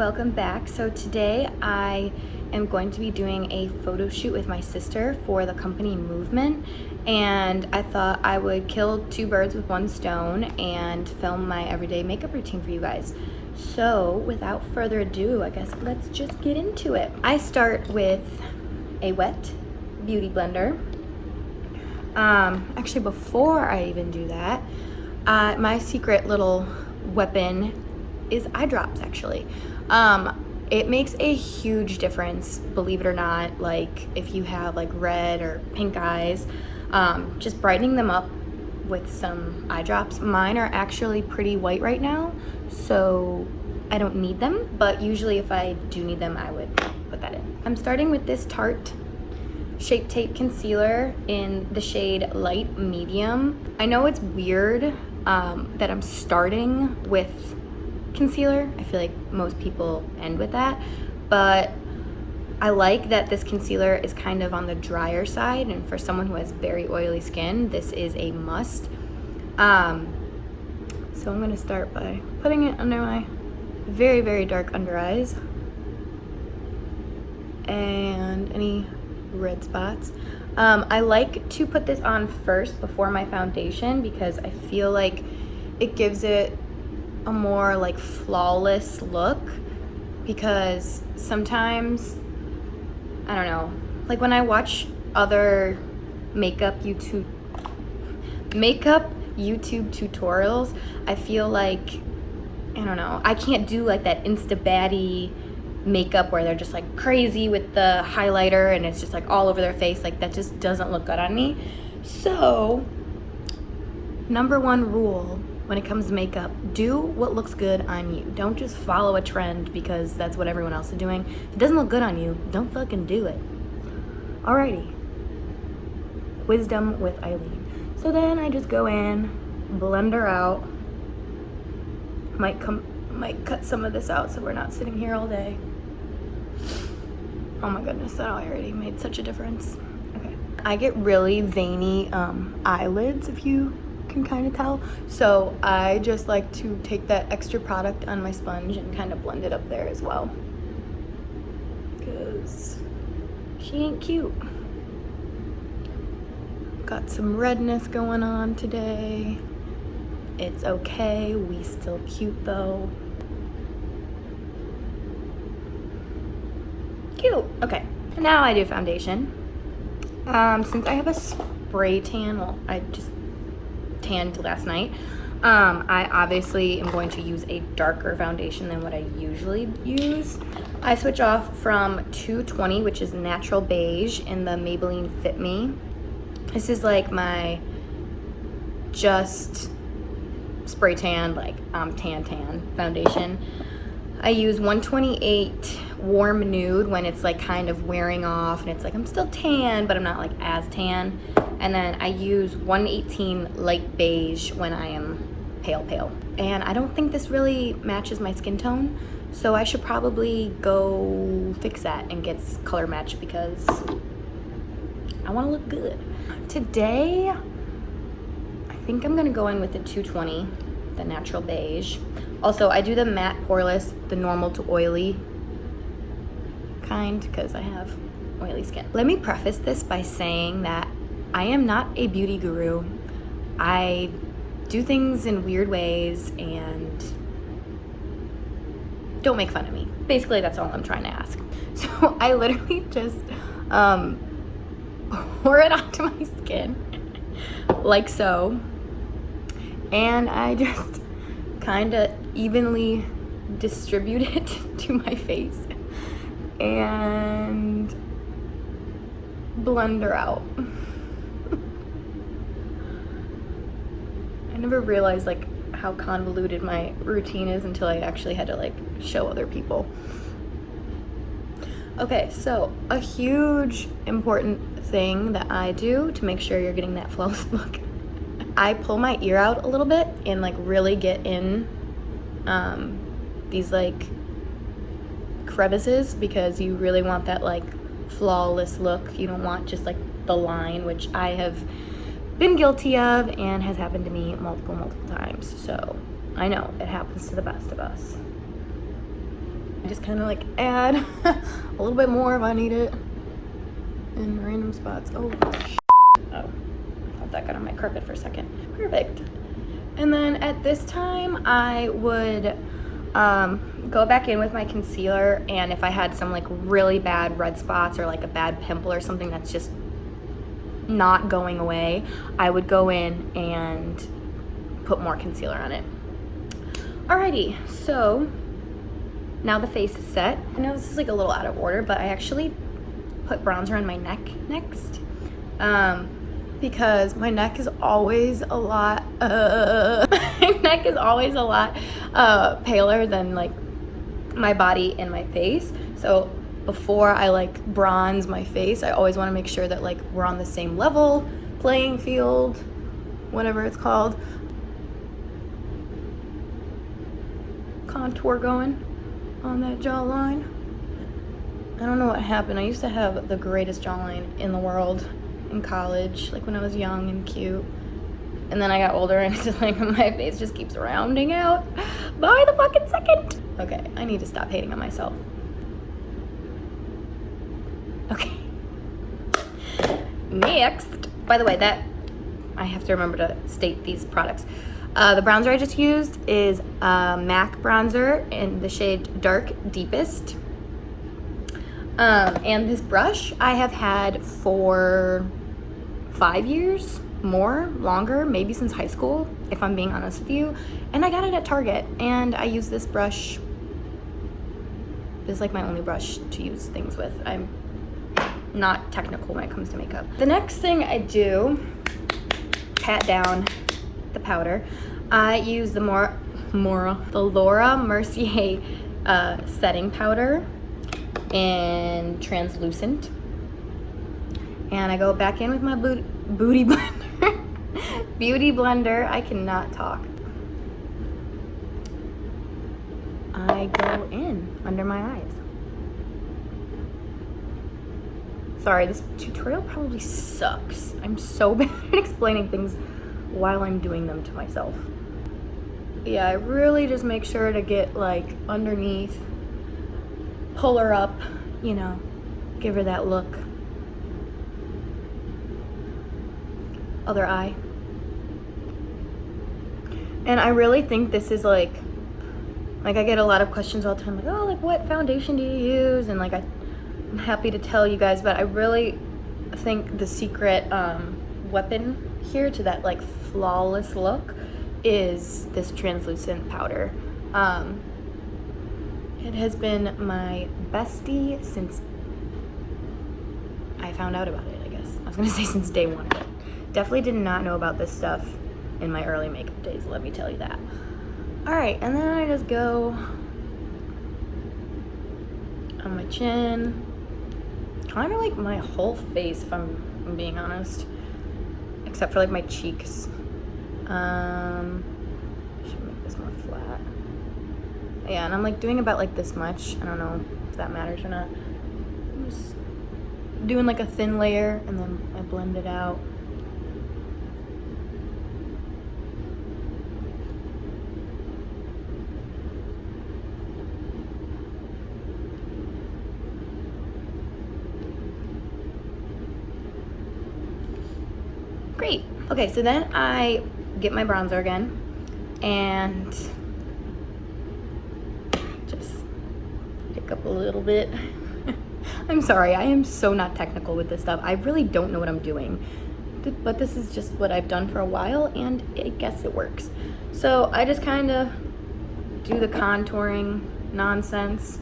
welcome back. So today I am going to be doing a photo shoot with my sister for the company Movement, and I thought I would kill two birds with one stone and film my everyday makeup routine for you guys. So without further ado, I guess let's just get into it. I start with a wet beauty blender. Actually, before I even do that, my secret little weapon is eye drops. Actually, it makes a huge difference, believe it or not. Like if you have like red or pink eyes, just brightening them up with some eye drops. Mine are actually pretty white right now, so I don't need them, but usually if I do need them, I would put that in. I'm starting with this Tarte Shape Tape Concealer in the shade Light Medium. I know it's weird that I'm starting with concealer. I feel like most people end with that, but I like that this concealer is kind of on the drier side, and for someone who has very oily skin, this is a must. So I'm gonna start by putting it under my very, very dark under eyes and any red spots. I like to put this on first before my foundation because I feel like it gives it a more like flawless look, because sometimes, I don't know, like when I watch other makeup YouTube tutorials, I feel like, I don't know, I can't do like that insta-baddie makeup where they're just like crazy with the highlighter and it's just like all over their face. Like that just doesn't look good on me. So number one rule when it comes to makeup, do what looks good on you. Don't just follow a trend because that's what everyone else is doing. If it doesn't look good on you, don't fucking do it. Alrighty. Wisdom with Eileen. So then I just go in, blend her out. Might cut some of this out so we're not sitting here all day. Oh my goodness, that already made such a difference. Okay. I get really veiny eyelids, if you can kind of tell. So I just like to take that extra product on my sponge and kind of blend it up there as well, because she ain't cute. Got some redness going on today. It's okay, we still cute though. Cute. Okay, now I do foundation. Since I have a spray tan, well, I just tanned last night, I obviously am going to use a darker foundation than what I usually use. I switch off from 220, which is natural beige, in the Maybelline Fit Me. This is like my just spray tan, like tan foundation. I use 128 warm nude when it's like kind of wearing off and it's like I'm still tan but I'm not like as tan, and then I use 118 light beige when I am pale, and I don't think this really matches my skin tone, so I should probably go fix that and get color match because I want to look good. Today I think I'm gonna go in with the 220, the natural beige. Also, I do the matte poreless, the normal to oily kind, because I have oily skin. Let me preface this by saying that I am not a beauty guru. I do things in weird ways, and don't make fun of me. Basically, that's all I'm trying to ask. So I literally just pour it onto my skin, like so, and I just kind of evenly distribute it to my face and blend her out. I never realized like how convoluted my routine is until I actually had to like show other people. Okay, so a huge important thing that I do to make sure you're getting that flawless look, I pull my ear out a little bit and like really get in these like crevices, because you really want that like flawless look. You don't want just like the line, which I have been guilty of and has happened to me multiple times. So I know it happens to the best of us. Just kind of like add a little bit more if I need it in random spots. Oh, oh, I thought that got on my carpet for a second. Perfect. And then at this time, I would go back in with my concealer, and if I had some like really bad red spots or like a bad pimple or something that's just not going away, I would go in and put more concealer on it. Alrighty, so now the face is set. I know this is like a little out of order, but I actually put bronzer on my neck next. Because my neck is always a lot my neck is always a lot paler than like my body and my face. So before I like bronze my face, I always want to make sure that like we're on the same level, playing field, whatever it's called. Contour going on that jawline. I don't know what happened. I used to have the greatest jawline in the world in college, like when I was young and cute, and then I got older and it's just like my face just keeps rounding out by the fucking second. Okay, I need to stop hating on myself. Okay. Next, by the way, that I have to remember to state these products. The bronzer I just used is MAC bronzer in the shade Dark Deepest. And this brush I have had for 5 years, longer, maybe since high school, if I'm being honest with you. And I got it at Target, and I use this brush. This is like my only brush to use things with. I'm not technical when it comes to makeup. The next thing I do, pat down the powder. I use the Laura Mercier setting powder in translucent, and I go back in with my beauty blender. I cannot talk. I go in under my eyes. Sorry, this tutorial probably sucks. I'm so bad at explaining things while I'm doing them to myself. Yeah, I really just make sure to get like underneath, pull her up, you know, give her that look. Other eye. And I really think this is like I get a lot of questions all the time, like, oh, like what foundation do you use? And like I'm happy to tell you guys, but I really think the secret weapon here to that like flawless look is this translucent powder. It has been my bestie since I found out about it, I guess. I was gonna say since day one, but definitely did not know about this stuff in my early makeup days, let me tell you that. All right, and then I just go on my chin, kind of like my whole face, if I'm being honest, except for like my cheeks. Should make this more flat. Yeah, and I'm like doing about like this much. I don't know if that matters or not. I'm just doing like a thin layer and then I blend it out. Great. Okay, so then I get my bronzer again and just pick up a little bit. I'm sorry, I am so not technical with this stuff. I really don't know what I'm doing, but this is just what I've done for a while, and I guess it works. So I just kind of do the contouring nonsense.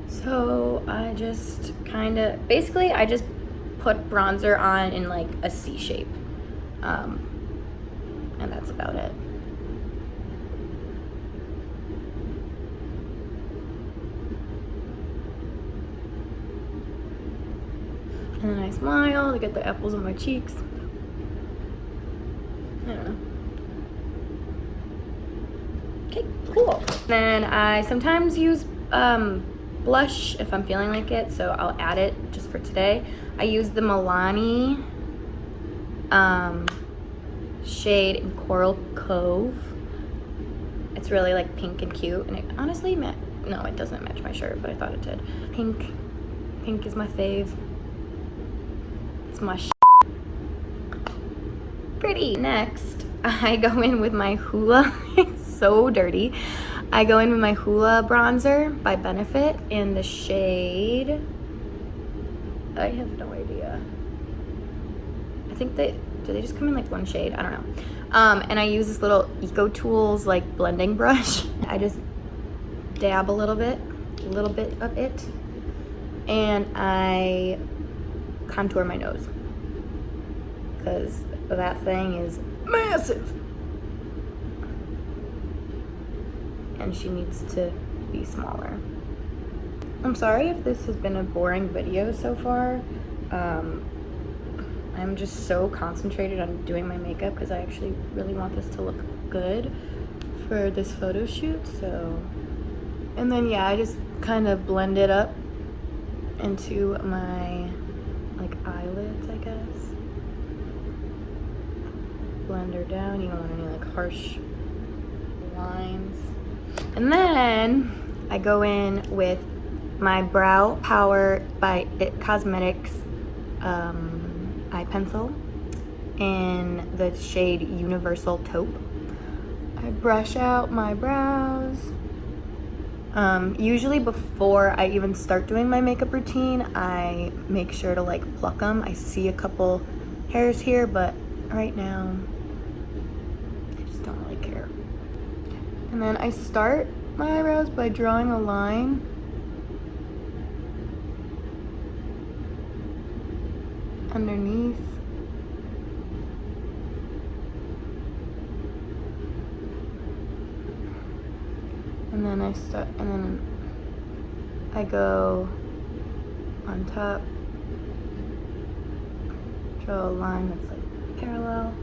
So I just kind of, basically I just put bronzer on in like a C shape, and that's about it. And then I smile to get the apples on my cheeks. I don't know. Okay, cool. Then I sometimes use blush if I'm feeling like it, so I'll add it just for today. I use the Milani shade in Coral Cove. It's really like pink and cute, and it honestly no, it doesn't match my shirt, but I thought it did. Pink is my fave. It's my pretty. Next, I go in with my Hoola. It's so dirty. I go in with my Hoola bronzer by Benefit in the shade, I have no idea. I think do they just come in like one shade? I don't know. And I use this little Eco Tools like blending brush. I just dab a little bit of it, and I contour my nose because that thing is massive and she needs to be smaller. I'm sorry if this has been a boring video so far. I'm just so concentrated on doing my makeup because I actually really want this to look good for this photo shoot. So, and then yeah, I just kind of blend it up into my like eyelids, I guess. Blend her down. You don't want any like harsh lines. And then I go in with my Brow Power by It Cosmetics eye pencil in the shade Universal Taupe. I brush out my brows. Usually before I even start doing my makeup routine, I make sure to like pluck them. I see a couple hairs here, but right now I just don't really care. And then I start my eyebrows by drawing a line underneath. And then I go on top, draw a line that's like parallel.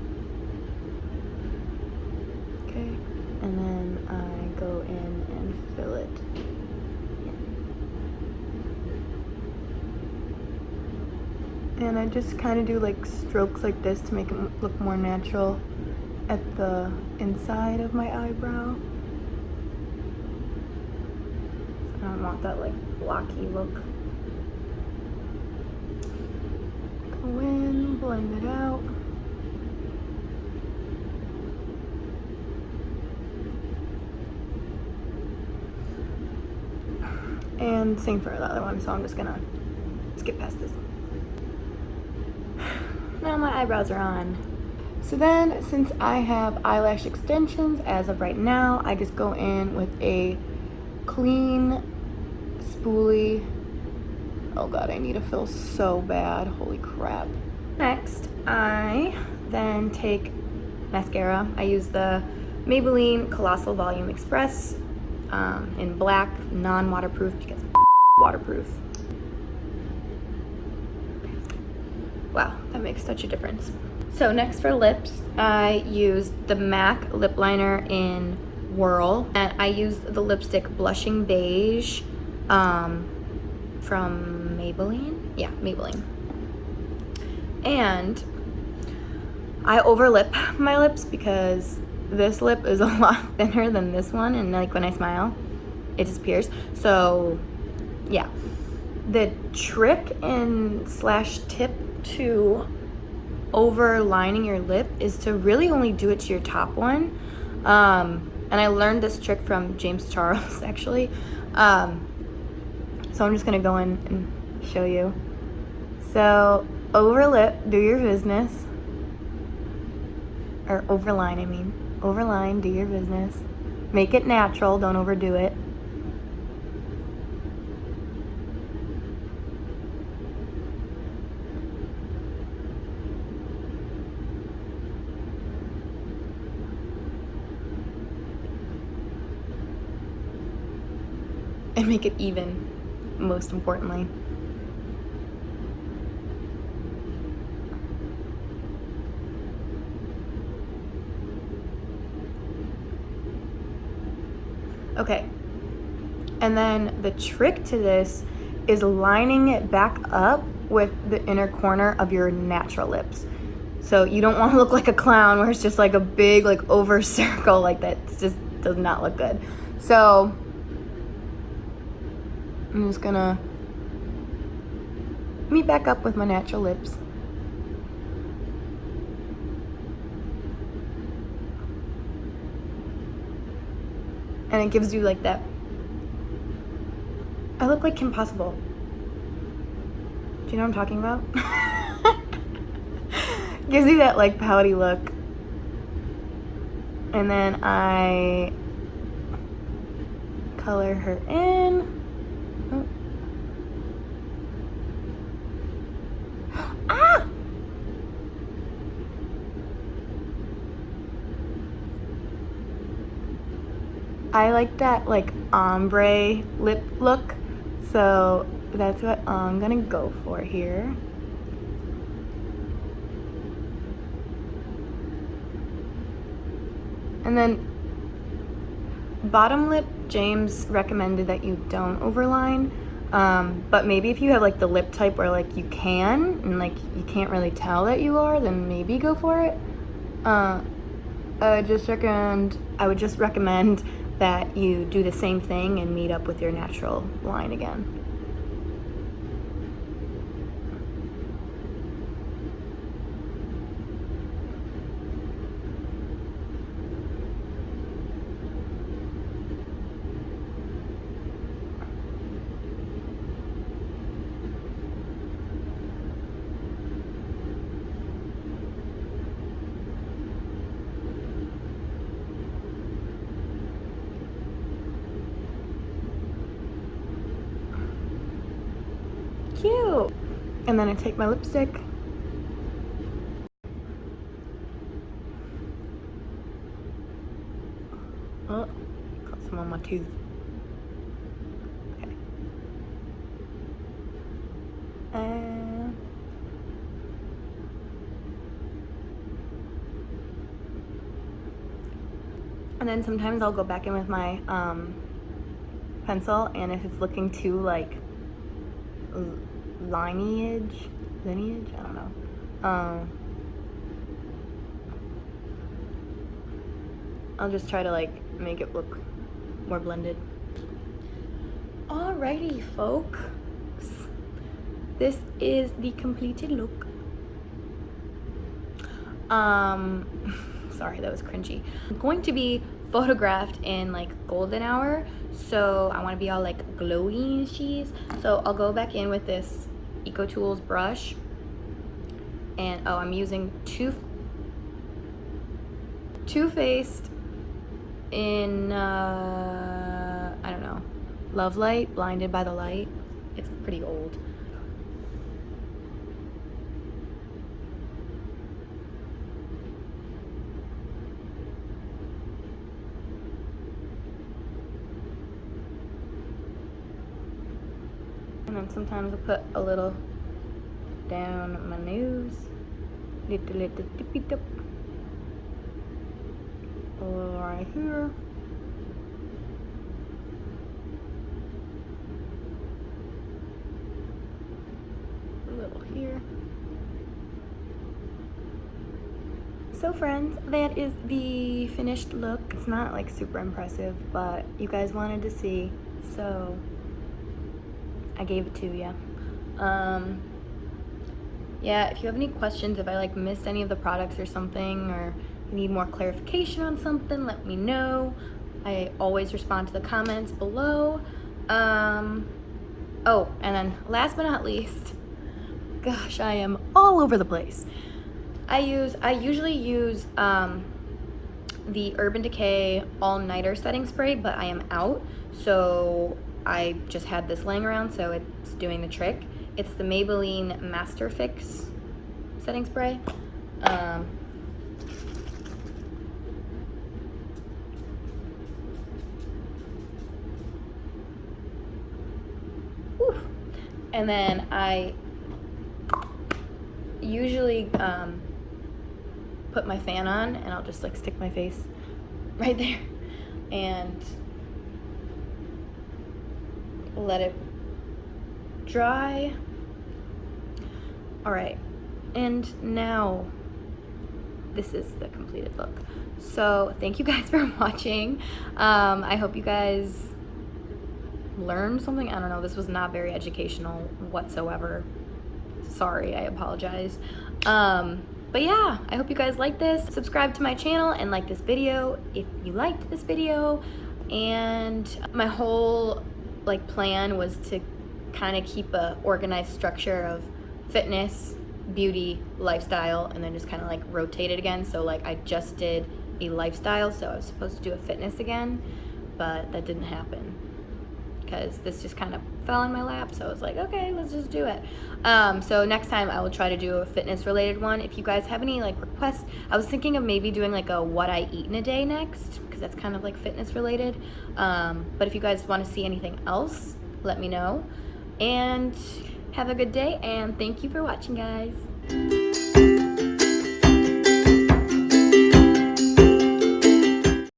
Okay. And then I go in and fill it in. And I just kind of do like strokes like this to make it look more natural at the inside of my eyebrow. I don't want that like blocky look. Go in, blend it out. And same for the other one, so I'm just gonna skip past this. Now my eyebrows are on. So then, since I have eyelash extensions as of right now, I just go in with a clean spoolie. Oh god, I need to fill so bad. Holy crap. Next, I then take mascara. I use the Maybelline Colossal Volume Express in black, non-waterproof, because waterproof. Wow, that makes such a difference. So next for lips, I use the MAC lip liner in Whirl, and I use the lipstick Blushing Beige from Maybelline. Yeah, Maybelline. And I overlip my lips because this lip is a lot thinner than this one, and like when I smile, it disappears. So yeah, the trick and slash tip to overlining your lip is to really only do it to your top one. And I learned this trick from James Charles actually. So I'm just gonna go in and show you. So overlip, do your business. Or overline, I mean. Overline, do your business. Make it natural, don't overdo it. And make it even, most importantly. Okay, and then the trick to this is lining it back up with the inner corner of your natural lips. So you don't want to look like a clown where it's just like a big like over circle like that. It just does not look good. So I'm just gonna meet back up with my natural lips. And it gives you like that, I look like Kim Possible. Do you know what I'm talking about? Gives you that like pouty look. And then I color her in. Oh. Ah! I like that like ombre lip look, so that's what I'm gonna go for here. And then bottom lip, James recommended that you don't overline, but maybe if you have like the lip type where like you can and like you can't really tell that you are, then maybe go for it. I would just recommend that you do the same thing and meet up with your natural line again. Cute. And then I take my lipstick. Oh, got some on my tooth. Okay. And then sometimes I'll go back in with my pencil, and if it's looking too like lineage, I don't know. I'll just try to like make it look more blended. Alrighty, folks. This is the completed look. Sorry, that was cringy. I'm going to be photographed in like golden hour, so I want to be all like glowy and cheese. So I'll go back in with this Eco Tools brush, and I'm using Too Faced in I don't know, Love Light, Blinded by the Light. It's pretty old. And then sometimes I put a little down my nose, little tippy tip, a little right here, a little here. So friends, that is the finished look. It's not like super impressive, but you guys wanted to see, so I gave it to you. Yeah, if you have any questions, if I like missed any of the products or something, or you need more clarification on something, let me know. I always respond to the comments below. Oh, and then last but not least, gosh, I am all over the place. I usually use the Urban Decay All-Nighter Setting Spray, but I am out, so I just had this laying around, so it's doing the trick. It's the Maybelline Master Fix setting spray. And then I usually put my fan on, and I'll just like stick my face right there and let it dry. All right, and now this is the completed look. So thank you guys for watching. I hope you guys learned something. I don't know, this was not very educational whatsoever. Sorry, I apologize. But yeah, I hope you guys like this. Subscribe to my channel and like this video if you liked this video. And my whole like plan was to kind of keep a organized structure of fitness, beauty, lifestyle, and then just kind of like rotate it again. So like I just did a lifestyle, so I was supposed to do a fitness again, but that didn't happen because this just kind of fell in my lap. So I was like, okay, let's just do it. So next time I will try to do a fitness related one. If you guys have any like requests, I was thinking of maybe doing like a what I eat in a day next, because that's kind of like fitness related. But if you guys want to see anything else, let me know. And have a good day, and thank you for watching, guys.